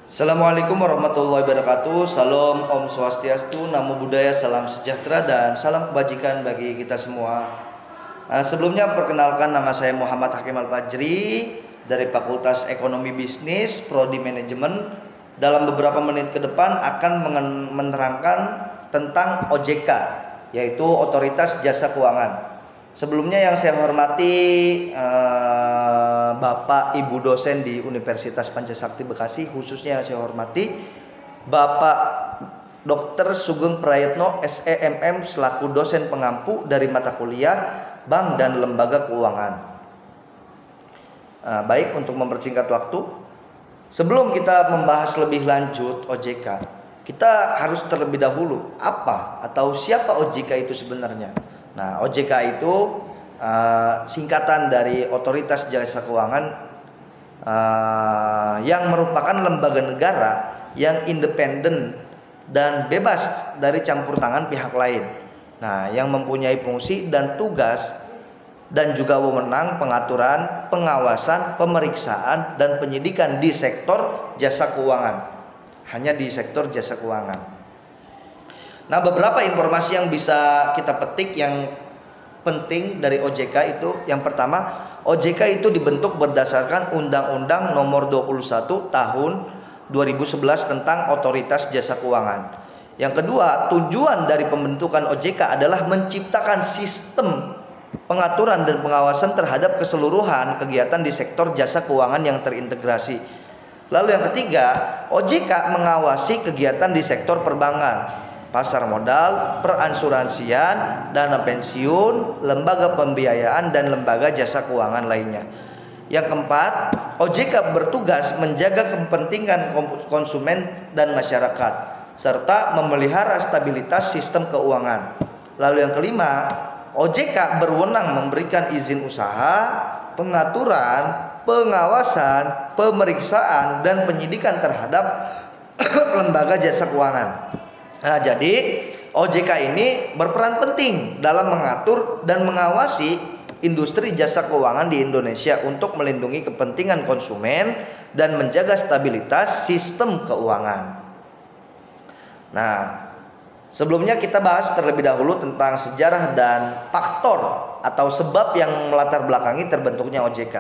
Assalamualaikum warahmatullahi wabarakatuh. Salam Om Swastiastu, Namo Buddhaya, salam sejahtera dan salam kebajikan bagi kita semua. Sebelumnya perkenalkan, nama saya Muhammad Hakim Al-Fajri dari Fakultas Ekonomi Bisnis Prodi Manajemen. Dalam beberapa menit ke depan akan menerangkan tentang OJK, yaitu Otoritas Jasa Keuangan. Sebelumnya yang saya hormati Bapak Ibu dosen di Universitas Pancasakti Bekasi, khususnya yang saya hormati Bapak Dr. Sugeng Prayitno SEMM selaku dosen pengampu dari mata kuliah Bank dan Lembaga Keuangan. Baik, untuk mempersingkat waktu, sebelum kita membahas lebih lanjut OJK, kita harus terlebih dahulu apa atau siapa OJK itu sebenarnya. Nah, OJK itu singkatan dari Otoritas Jasa Keuangan yang merupakan lembaga negara yang independen dan bebas dari campur tangan pihak lain. Nah, yang mempunyai fungsi dan tugas dan juga wewenang pengaturan, pengawasan, pemeriksaan dan penyidikan di sektor jasa keuangan. Hanya di sektor jasa keuangan. Nah, beberapa informasi yang bisa kita petik yang penting dari OJK itu, yang pertama, OJK itu dibentuk berdasarkan Undang-Undang Nomor 21 Tahun 2011 tentang Otoritas Jasa Keuangan. Yang kedua, tujuan dari pembentukan OJK adalah menciptakan sistem pengaturan dan pengawasan terhadap keseluruhan kegiatan di sektor jasa keuangan yang terintegrasi. Lalu yang ketiga, OJK mengawasi kegiatan di sektor perbankan, pasar modal, peransuransian, dana pensiun, lembaga pembiayaan, dan lembaga jasa keuangan lainnya. Yang keempat, OJK bertugas menjaga kepentingan konsumen dan masyarakat, serta memelihara stabilitas sistem keuangan. Lalu yang kelima, OJK berwenang memberikan izin usaha, pengaturan, pengawasan, pemeriksaan, dan penyidikan terhadap lembaga jasa keuangan. Nah, jadi OJK ini berperan penting dalam mengatur dan mengawasi industri jasa keuangan di Indonesia untuk melindungi kepentingan konsumen dan menjaga stabilitas sistem keuangan. Nah, sebelumnya kita bahas terlebih dahulu tentang sejarah dan faktor atau sebab yang melatar belakangi terbentuknya OJK.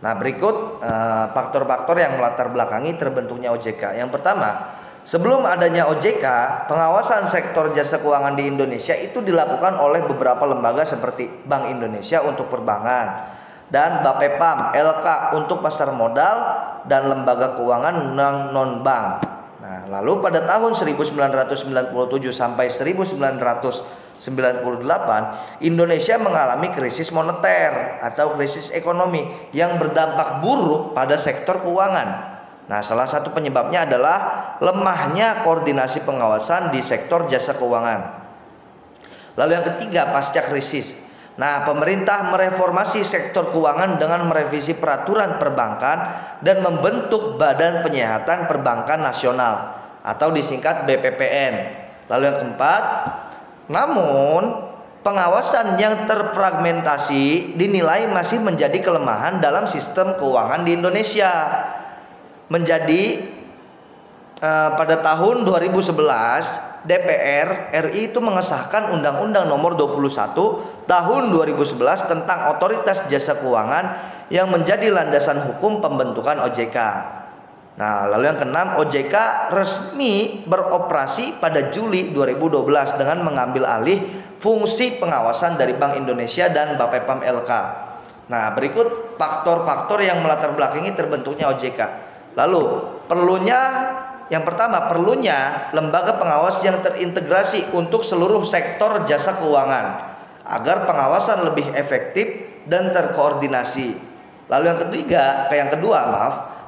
Nah, berikut faktor-faktor yang melatar belakangi terbentuknya OJK. Yang pertama, sebelum adanya OJK, pengawasan sektor jasa keuangan di Indonesia itu dilakukan oleh beberapa lembaga seperti Bank Indonesia untuk perbankan dan Bapepam LK untuk pasar modal dan lembaga keuangan non-bank. Nah, lalu pada tahun 1997 sampai 1998, Indonesia mengalami krisis moneter atau krisis ekonomi yang berdampak buruk pada sektor keuangan. Nah, salah satu penyebabnya adalah lemahnya koordinasi pengawasan di sektor jasa keuangan. Lalu yang ketiga, pasca krisis. Nah, pemerintah mereformasi sektor keuangan dengan merevisi peraturan perbankan dan membentuk Badan Penyihatan Perbankan Nasional atau disingkat BPPN. Lalu yang keempat, namun pengawasan yang terfragmentasi dinilai masih menjadi kelemahan dalam sistem keuangan di Indonesia. Pada tahun 2011 DPR RI itu mengesahkan Undang-Undang Nomor 21 Tahun 2011 tentang Otoritas Jasa Keuangan yang menjadi landasan hukum pembentukan OJK. Nah, lalu yang keenam, OJK resmi beroperasi pada Juli 2012 dengan mengambil alih fungsi pengawasan dari Bank Indonesia dan Bapepam LK. Nah, berikut faktor-faktor yang melatar belakangi terbentuknya OJK. Lalu yang pertama perlunya lembaga pengawas yang terintegrasi untuk seluruh sektor jasa keuangan agar pengawasan lebih efektif dan terkoordinasi. Lalu yang kedua,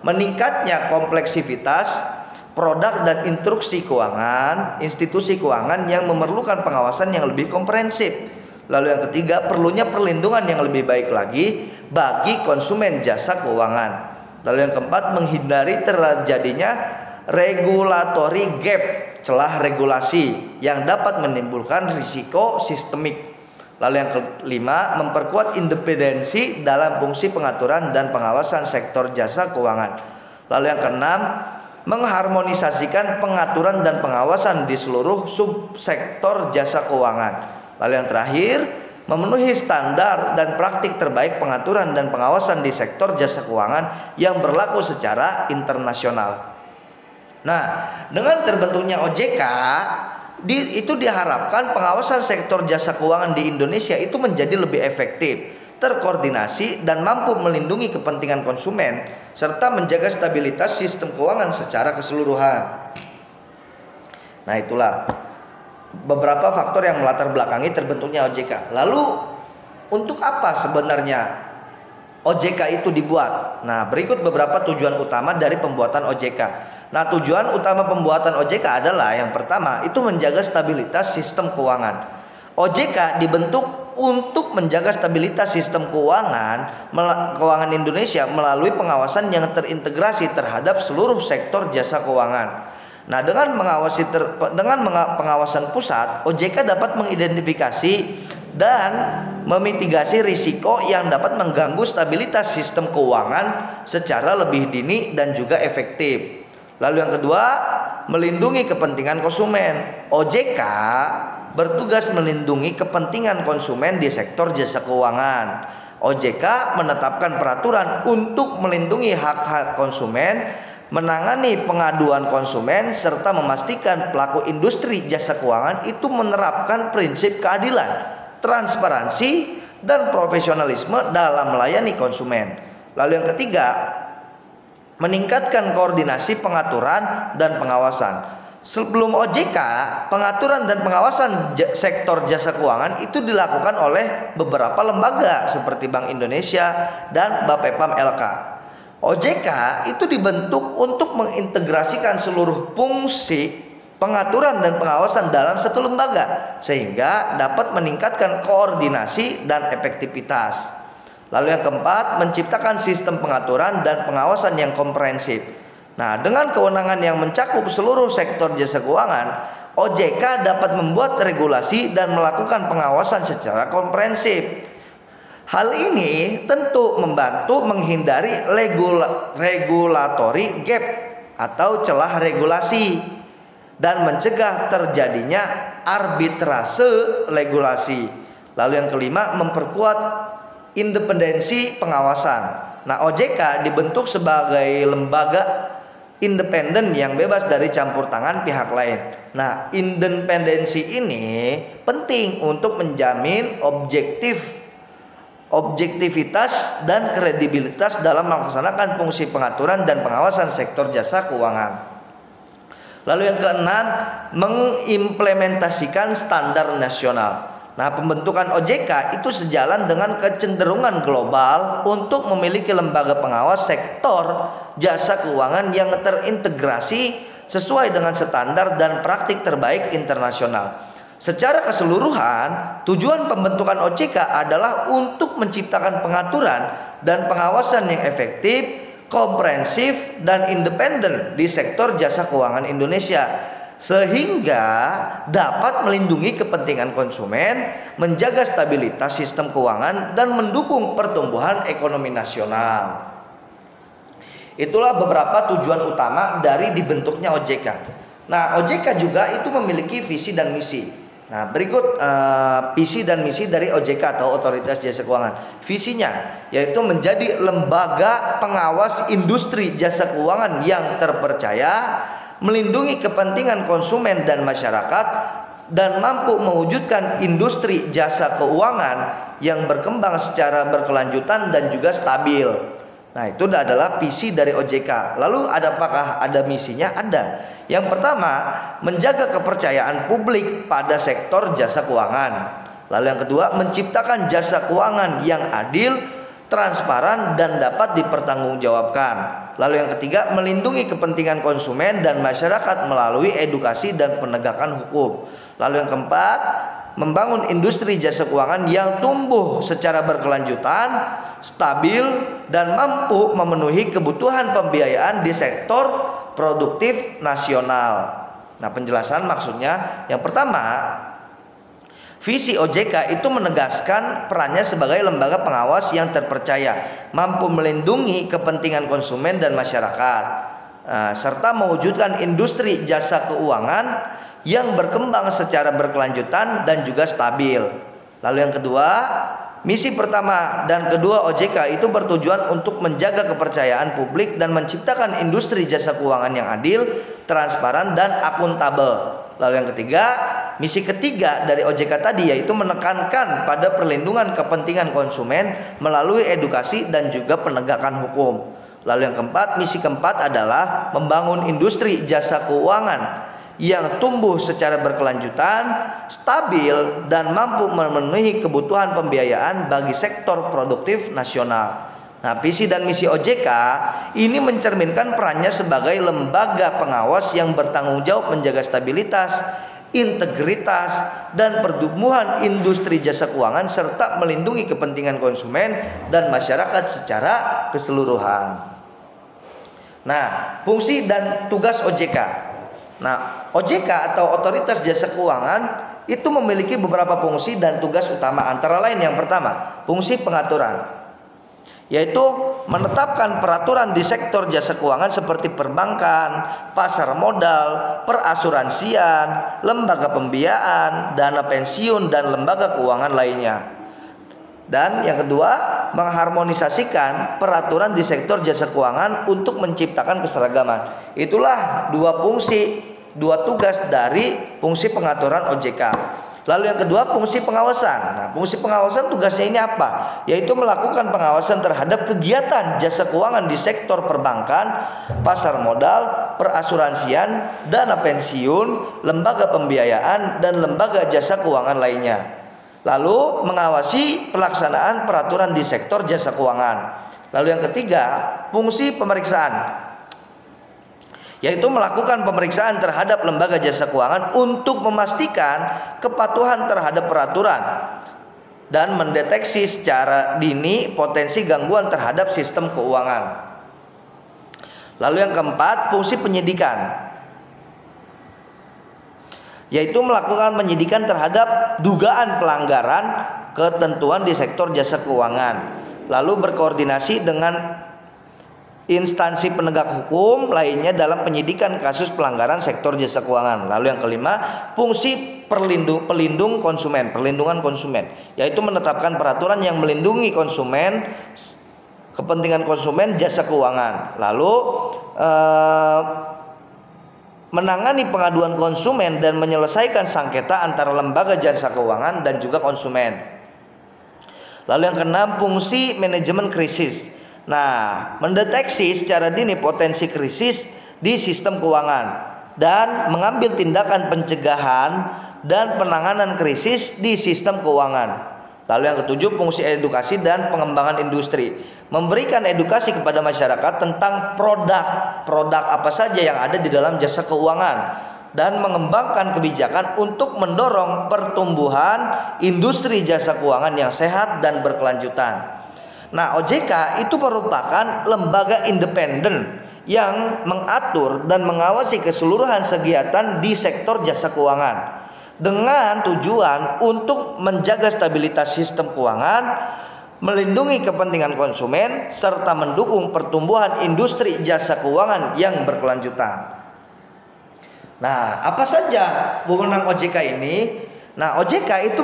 meningkatnya kompleksitas produk dan instruksi keuangan, institusi keuangan yang memerlukan pengawasan yang lebih komprehensif. Lalu yang ketiga, perlunya perlindungan yang lebih baik lagi bagi konsumen jasa keuangan. Lalu yang keempat, menghindari terjadinya regulatory gap, celah regulasi yang dapat menimbulkan risiko sistemik. Lalu yang kelima, memperkuat independensi dalam fungsi pengaturan dan pengawasan sektor jasa keuangan. Lalu yang keenam, mengharmonisasikan pengaturan dan pengawasan di seluruh subsektor jasa keuangan. Lalu yang terakhir, memenuhi standar dan praktik terbaik pengaturan dan pengawasan di sektor jasa keuangan yang berlaku secara internasional. Nah, dengan terbentuknya OJK, itu diharapkan pengawasan sektor jasa keuangan di Indonesia itu menjadi lebih efektif, terkoordinasi, dan mampu melindungi kepentingan konsumen serta menjaga stabilitas sistem keuangan secara keseluruhan. Nah, itulah beberapa faktor yang melatar belakangi terbentuknya OJK. Lalu untuk apa sebenarnya OJK itu dibuat? Nah, berikut beberapa tujuan utama dari pembuatan OJK. Nah, tujuan utama pembuatan OJK adalah yang pertama itu menjaga stabilitas sistem keuangan. OJK dibentuk untuk menjaga stabilitas sistem keuangan Indonesia melalui pengawasan yang terintegrasi terhadap seluruh sektor jasa keuangan. Nah, dengan pengawasan pusat, OJK dapat mengidentifikasi dan memitigasi risiko yang dapat mengganggu stabilitas sistem keuangan secara lebih dini dan juga efektif. Lalu yang kedua, melindungi kepentingan konsumen. OJK bertugas melindungi kepentingan konsumen di sektor jasa keuangan. OJK menetapkan peraturan untuk melindungi hak-hak konsumen, menangani pengaduan konsumen, serta memastikan pelaku industri jasa keuangan itu menerapkan prinsip keadilan, transparansi, dan profesionalisme dalam melayani konsumen. Lalu yang ketiga, meningkatkan koordinasi pengaturan dan pengawasan. Sebelum OJK, pengaturan dan pengawasan sektor jasa keuangan itu dilakukan oleh beberapa lembaga seperti Bank Indonesia dan Bapepam LK. OJK itu dibentuk untuk mengintegrasikan seluruh fungsi pengaturan dan pengawasan dalam satu lembaga sehingga dapat meningkatkan koordinasi dan efektivitas. Lalu yang keempat, menciptakan sistem pengaturan dan pengawasan yang komprehensif. Nah, dengan kewenangan yang mencakup seluruh sektor jasa keuangan, OJK dapat membuat regulasi dan melakukan pengawasan secara komprehensif. Hal ini tentu membantu menghindari regulatory gap atau celah regulasi dan mencegah terjadinya arbitrase regulasi. Lalu yang kelima, memperkuat independensi pengawasan. Nah, OJK dibentuk sebagai lembaga independen yang bebas dari campur tangan pihak lain. Nah, independensi ini penting untuk menjamin objektivitas dan kredibilitas dalam melaksanakan fungsi pengaturan dan pengawasan sektor jasa keuangan. Lalu yang keenam, mengimplementasikan standar nasional. Nah, pembentukan OJK itu sejalan dengan kecenderungan global untuk memiliki lembaga pengawas sektor jasa keuangan yang terintegrasi sesuai dengan standar dan praktik terbaik internasional. Secara keseluruhan, tujuan pembentukan OJK adalah untuk menciptakan pengaturan dan pengawasan yang efektif, komprehensif, dan independen di sektor jasa keuangan Indonesia, sehingga dapat melindungi kepentingan konsumen, menjaga stabilitas sistem keuangan, dan mendukung pertumbuhan ekonomi nasional. Itulah beberapa tujuan utama dari dibentuknya OJK. Nah, OJK juga itu memiliki visi dan misi. Nah, berikut visi dan misi dari OJK atau Otoritas Jasa Keuangan. Visinya yaitu menjadi lembaga pengawas industri jasa keuangan yang terpercaya, melindungi kepentingan konsumen dan masyarakat, dan mampu mewujudkan industri jasa keuangan yang berkembang secara berkelanjutan dan juga stabil. Nah, itu adalah visi dari OJK. Lalu apakah ada misinya? Ada. Yang pertama, menjaga kepercayaan publik pada sektor jasa keuangan. Lalu yang kedua, menciptakan jasa keuangan yang adil, transparan, dan dapat dipertanggungjawabkan. Lalu yang ketiga, melindungi kepentingan konsumen dan masyarakat melalui edukasi dan penegakan hukum. Lalu yang keempat, membangun industri jasa keuangan yang tumbuh secara berkelanjutan, stabil, dan mampu memenuhi kebutuhan pembiayaan di sektor produktif nasional. Nah, penjelasan maksudnya yang pertama, visi OJK itu menegaskan perannya sebagai lembaga pengawas yang terpercaya, mampu melindungi kepentingan konsumen dan masyarakat. serta mewujudkan industri jasa keuangan yang berkembang secara berkelanjutan dan juga stabil. Lalu yang kedua, misi pertama dan kedua OJK itu bertujuan untuk menjaga kepercayaan publik dan menciptakan industri jasa keuangan yang adil, transparan, dan akuntabel. Lalu yang ketiga, misi ketiga dari OJK tadi yaitu menekankan pada perlindungan kepentingan konsumen melalui edukasi dan juga penegakan hukum. Lalu yang keempat, misi keempat adalah membangun industri jasa keuangan yang tumbuh secara berkelanjutan, stabil, dan mampu memenuhi kebutuhan pembiayaan bagi sektor produktif nasional. Nah, visi dan misi OJK ini mencerminkan perannya sebagai lembaga pengawas yang bertanggung jawab menjaga stabilitas, integritas, dan pertumbuhan industri jasa keuangan serta melindungi kepentingan konsumen dan masyarakat secara keseluruhan. Nah, fungsi dan tugas OJK. Nah, OJK atau Otoritas Jasa Keuangan itu memiliki beberapa fungsi dan tugas utama. Antara lain yang pertama, fungsi pengaturan, yaitu menetapkan peraturan di sektor jasa keuangan seperti perbankan, pasar modal, perasuransian, lembaga pembiayaan, dana pensiun, dan lembaga keuangan lainnya. Dan yang kedua, mengharmonisasikan peraturan di sektor jasa keuangan untuk menciptakan keseragaman. Itulah dua fungsi, dua tugas dari fungsi pengaturan OJK. Lalu yang kedua, fungsi pengawasan. Nah, fungsi pengawasan tugasnya ini apa? Yaitu melakukan pengawasan terhadap kegiatan jasa keuangan di sektor perbankan, pasar modal, perasuransian, dana pensiun, lembaga pembiayaan, dan lembaga jasa keuangan lainnya. Lalu mengawasi pelaksanaan peraturan di sektor jasa keuangan. Lalu yang ketiga, fungsi pemeriksaan, yaitu melakukan pemeriksaan terhadap lembaga jasa keuangan untuk memastikan kepatuhan terhadap peraturan dan mendeteksi secara dini potensi gangguan terhadap sistem keuangan. Lalu yang keempat, fungsi penyidikan, yaitu melakukan penyidikan terhadap dugaan pelanggaran ketentuan di sektor jasa keuangan, lalu berkoordinasi dengan instansi penegak hukum lainnya dalam penyidikan kasus pelanggaran sektor jasa keuangan. Lalu yang kelima, fungsi pelindung konsumen, perlindungan konsumen, yaitu menetapkan peraturan yang melindungi konsumen, kepentingan konsumen jasa keuangan. Lalu menangani pengaduan konsumen dan menyelesaikan sengketa antara lembaga jasa keuangan dan juga konsumen. Lalu yang keenam, fungsi manajemen krisis. Nah, mendeteksi secara dini potensi krisis di sistem keuangan dan mengambil tindakan pencegahan dan penanganan krisis di sistem keuangan. Lalu yang ketujuh, fungsi edukasi dan pengembangan industri, memberikan edukasi kepada masyarakat tentang produk apa saja yang ada di dalam jasa keuangan dan mengembangkan kebijakan untuk mendorong pertumbuhan industri jasa keuangan yang sehat dan berkelanjutan. Nah, OJK itu merupakan lembaga independen yang mengatur dan mengawasi keseluruhan kegiatan di sektor jasa keuangan dengan tujuan untuk menjaga stabilitas sistem keuangan, melindungi kepentingan konsumen, serta mendukung pertumbuhan industri jasa keuangan yang berkelanjutan. Nah, apa saja wewenang OJK ini? Nah, OJK itu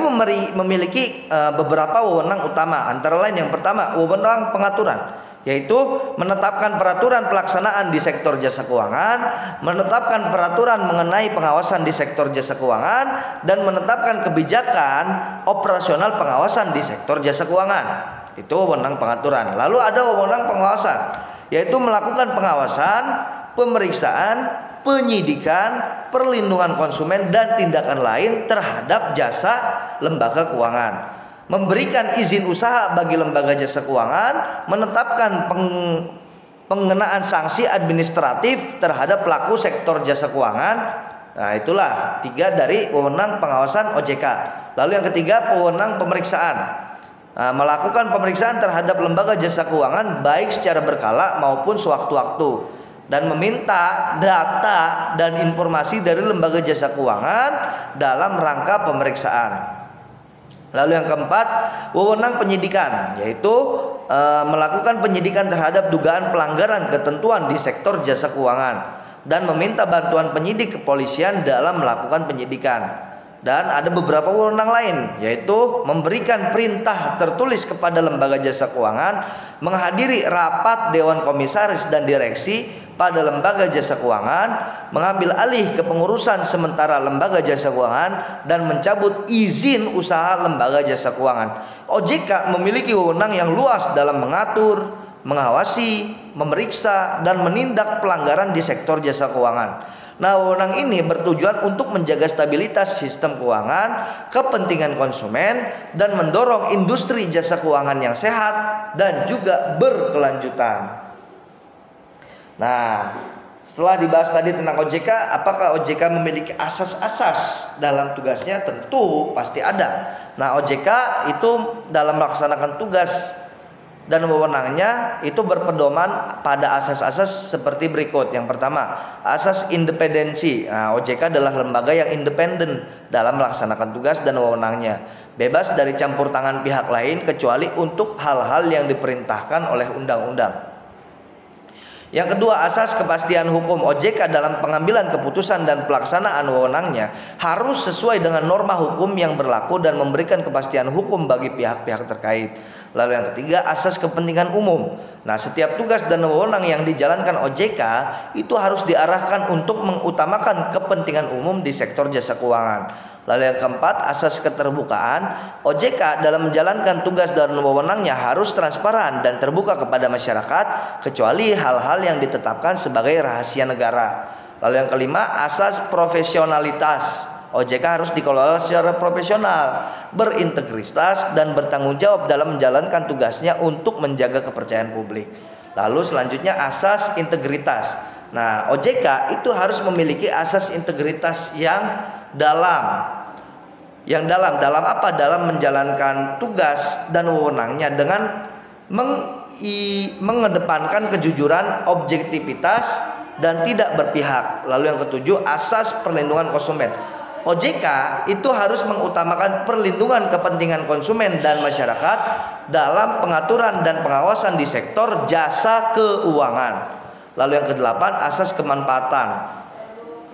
memiliki beberapa wewenang utama. Antara lain yang pertama, wewenang pengaturan, yaitu menetapkan peraturan pelaksanaan di sektor jasa keuangan, menetapkan peraturan mengenai pengawasan di sektor jasa keuangan, dan menetapkan kebijakan operasional pengawasan di sektor jasa keuangan. Itu wewenang pengaturan. Lalu ada wewenang pengawasan, yaitu melakukan pengawasan, pemeriksaan, penyidikan, perlindungan konsumen, dan tindakan lain terhadap jasa lembaga keuangan, memberikan izin usaha bagi lembaga jasa keuangan, menetapkan pengenaan sanksi administratif terhadap pelaku sektor jasa keuangan. Nah, itulah tiga dari wewenang pengawasan OJK. Lalu yang ketiga, wewenang pemeriksaan, melakukan pemeriksaan terhadap lembaga jasa keuangan baik secara berkala maupun sewaktu-waktu, dan meminta data dan informasi dari lembaga jasa keuangan dalam rangka pemeriksaan. Lalu yang keempat, wewenang penyidikan, yaitu melakukan penyidikan terhadap dugaan pelanggaran ketentuan di sektor jasa keuangan dan meminta bantuan penyidik kepolisian dalam melakukan penyidikan. Dan ada beberapa wewenang lain, yaitu memberikan perintah tertulis kepada lembaga jasa keuangan, menghadiri rapat dewan komisaris dan direksi pada lembaga jasa keuangan, mengambil alih kepengurusan sementara lembaga jasa keuangan, dan mencabut izin usaha lembaga jasa keuangan. OJK memiliki wewenang yang luas dalam mengatur, mengawasi, memeriksa, dan menindak pelanggaran di sektor jasa keuangan. Nah, wewenang ini bertujuan untuk menjaga stabilitas sistem keuangan, kepentingan konsumen, dan mendorong industri jasa keuangan yang sehat dan juga berkelanjutan. Nah, setelah dibahas tadi tentang OJK, apakah OJK memiliki asas-asas dalam tugasnya? Tentu pasti ada. Nah, OJK itu dalam melaksanakan tugas dan wewenangnya itu berpedoman pada asas-asas seperti berikut. Yang pertama, asas independensi. Nah, OJK adalah lembaga yang independen dalam melaksanakan tugas dan wewenangnya, bebas dari campur tangan pihak lain kecuali untuk hal-hal yang diperintahkan oleh undang-undang. Yang kedua, asas kepastian hukum. OJK dalam pengambilan keputusan dan pelaksanaan wewenangnya harus sesuai dengan norma hukum yang berlaku dan memberikan kepastian hukum bagi pihak-pihak terkait. Lalu yang ketiga, asas kepentingan umum. Nah, setiap tugas dan wewenang yang dijalankan OJK itu harus diarahkan untuk mengutamakan kepentingan umum di sektor jasa keuangan. Lalu yang keempat, asas keterbukaan. OJK dalam menjalankan tugas dan wewenangnya harus transparan dan terbuka kepada masyarakat kecuali hal-hal yang ditetapkan sebagai rahasia negara. Lalu yang kelima, asas profesionalitas. OJK harus dikelola secara profesional, berintegritas, dan bertanggung jawab dalam menjalankan tugasnya untuk menjaga kepercayaan publik. Lalu selanjutnya, asas integritas. Nah, OJK itu harus memiliki asas integritas yang dalam. Dalam apa? Dalam menjalankan tugas dan wewenangnya dengan mengedepankan kejujuran, objektivitas, dan tidak berpihak. Lalu yang ketujuh, asas perlindungan konsumen. OJK itu harus mengutamakan perlindungan kepentingan konsumen dan masyarakat dalam pengaturan dan pengawasan di sektor jasa keuangan. Lalu yang kedelapan, asas kemanfaatan.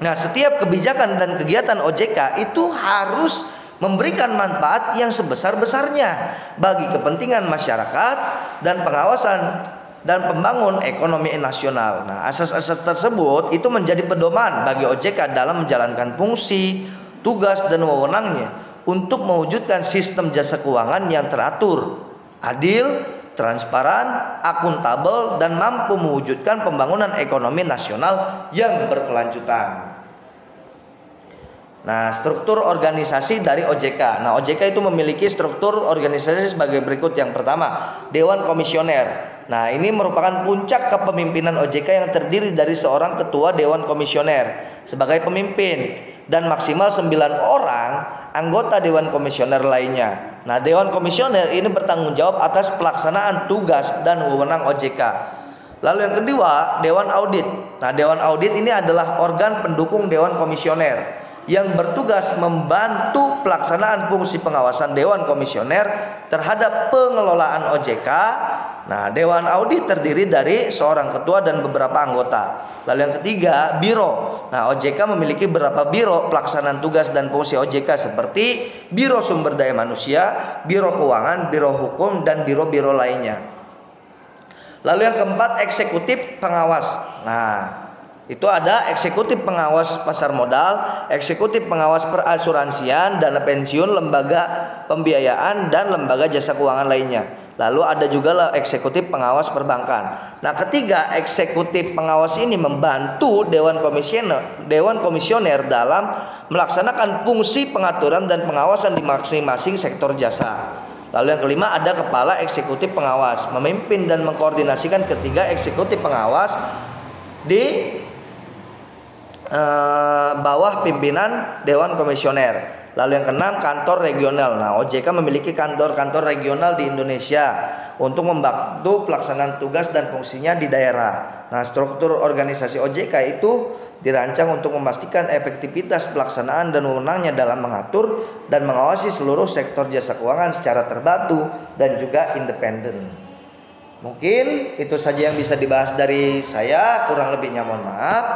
Nah, setiap kebijakan dan kegiatan OJK itu harus memberikan manfaat yang sebesar-besarnya bagi kepentingan masyarakat dan pengawasan dan pembangun ekonomi nasional. Nah, asas-asas tersebut itu menjadi pedoman bagi OJK dalam menjalankan fungsi, tugas, dan wewenangnya untuk mewujudkan sistem jasa keuangan yang teratur, adil, transparan, akuntabel, dan mampu mewujudkan pembangunan ekonomi nasional yang berkelanjutan. Nah, struktur organisasi dari OJK. Nah, OJK itu memiliki struktur organisasi sebagai berikut. Yang pertama, Dewan Komisioner. Nah, ini merupakan puncak kepemimpinan OJK yang terdiri dari seorang ketua Dewan Komisioner sebagai pemimpin dan maksimal 9 orang anggota Dewan Komisioner lainnya. Nah, Dewan Komisioner ini bertanggung jawab atas pelaksanaan tugas dan wewenang OJK. Lalu yang kedua, Dewan Audit. Nah, Dewan Audit ini adalah organ pendukung Dewan Komisioner yang bertugas membantu pelaksanaan fungsi pengawasan Dewan Komisioner terhadap pengelolaan OJK. Nah, Dewan Audit terdiri dari seorang ketua dan beberapa anggota. Lalu yang ketiga, Biro. Nah, OJK memiliki beberapa biro pelaksanaan tugas dan fungsi OJK seperti Biro Sumber Daya Manusia, Biro Keuangan, Biro Hukum, dan biro-biro lainnya. Lalu yang keempat, Eksekutif Pengawas. Nah, itu ada eksekutif pengawas pasar modal, eksekutif pengawas perasuransian, dana pensiun, lembaga pembiayaan, dan lembaga jasa keuangan lainnya. Lalu ada juga eksekutif pengawas perbankan. Nah, ketiga eksekutif pengawas ini membantu Dewan Komisioner dalam melaksanakan fungsi pengaturan dan pengawasan di masing-masing sektor jasa. Lalu yang kelima ada kepala eksekutif pengawas, memimpin dan mengkoordinasikan ketiga eksekutif pengawas di bawah pimpinan Dewan Komisioner. Lalu yang keenam, kantor regional. Nah, OJK memiliki kantor-kantor regional di Indonesia untuk membantu pelaksanaan tugas dan fungsinya di daerah. Nah, struktur organisasi OJK itu dirancang untuk memastikan efektivitas pelaksanaan dan wewenangnya dalam mengatur dan mengawasi seluruh sektor jasa keuangan secara terpadu dan juga independen. Mungkin itu saja yang bisa dibahas dari saya, kurang lebihnya mohon maaf.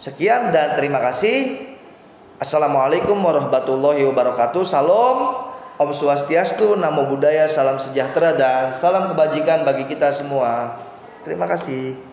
Sekian dan terima kasih. Assalamualaikum warahmatullahi wabarakatuh. Salam, Om Swastiastu, Namo Buddhaya, salam sejahtera dan salam kebajikan bagi kita semua. Terima kasih.